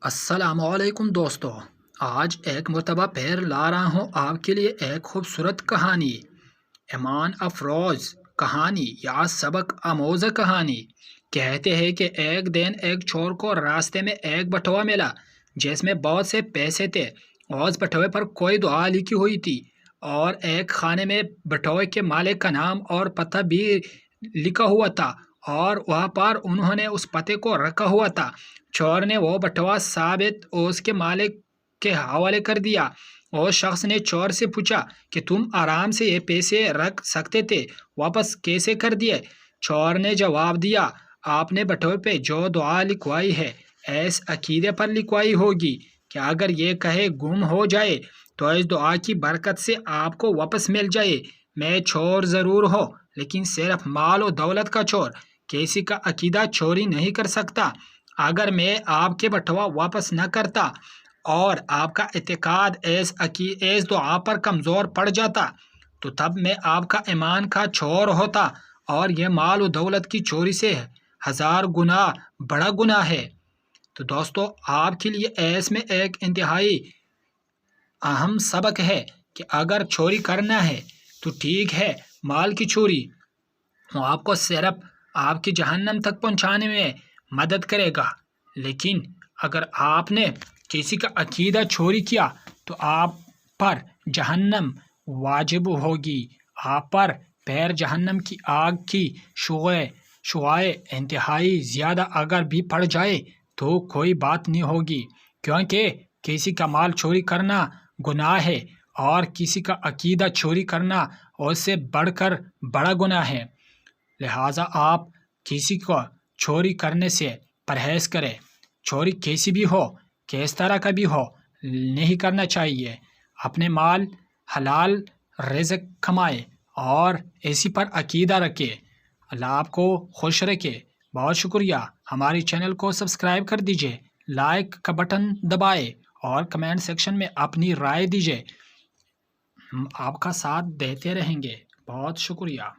السلام علیکم دوستو، آج ایک مرتبہ پھر لا رہا ہوں آپ کے لیے ایک خوبصورت کہانی، ایمان افروز کہانی یا سبق آموز کہانی۔ کہتے ہیں کہ ایک دن ایک چور کو راستے میں ایک بٹوا ملا جس میں بہت سے پیسے تھے۔ اس بٹوے پر کوئی دعا لکھی ہوئی تھی اور ایک خانے میں بٹوے کے مالک کا نام اور پتہ بھی لکھا ہوا تھا، اور وہاں پر انہوں نے اس پتے کو رکھا ہوا تھا۔ چور نے وہ بٹوا ثابت اس کے مالک کے حوالے کر دیا۔ اس شخص نے چور سے پوچھا کہ تم آرام سے یہ پیسے رکھ سکتے تھے، واپس کیسے کر دیے؟ چور نے جواب دیا، آپ نے بٹوے پہ جو دعا لکھوائی ہے اس عقیدے پر لکھوائی ہوگی کہ اگر یہ کہیں گم ہو جائے تو اس دعا کی برکت سے آپ کو واپس مل جائے۔ میں چور ضرور ہوں لیکن صرف مال و دولت کا چور، کسی کا عقیدہ چوری نہیں کر سکتا۔ اگر میں آپ کے بٹوا واپس نہ کرتا اور آپ کا اعتقاد اس دعا پر کمزور پڑ جاتا تو تب میں آپ کا ایمان کا چور ہوتا، اور یہ مال و دولت کی چوری سے 1000 گنا بڑا گناہ ہے۔ تو دوستو، آپ کے لیے اس میں ایک انتہائی اہم سبق ہے کہ اگر چوری کرنا ہے تو ٹھیک ہے، مال کی چوری وہ آپ کو صرف آپ کی جہنم تک پہنچانے میں مدد کرے گا، لیکن اگر آپ نے کسی کا عقیدہ چوری کیا تو آپ پر جہنم واجب ہوگی۔ آپ پر پھر جہنم کی آگ کی شعاعیں انتہائی زیادہ اگر بھی پڑ جائے تو کوئی بات نہیں ہوگی، کیونکہ کسی کا مال چوری کرنا گناہ ہے اور کسی کا عقیدہ چوری کرنا اس سے بڑھ کر بڑا گناہ ہے۔ لہٰذا آپ کسی کو چوری کرنے سے پرہیز کریں۔ چوری کیسی بھی ہو، کس طرح کا بھی ہو، نہیں کرنا چاہیے۔ اپنے مال حلال رزق کمائے اور اسی پر عقیدہ رکھے۔ اللہ آپ کو خوش رکھے۔ بہت شکریہ۔ ہماری چینل کو سبسکرائب کر دیجئے، لائک کا بٹن دبائے اور کمنٹ سیکشن میں اپنی رائے دیجئے۔ ہم آپ کا ساتھ دیتے رہیں گے۔ بہت شکریہ۔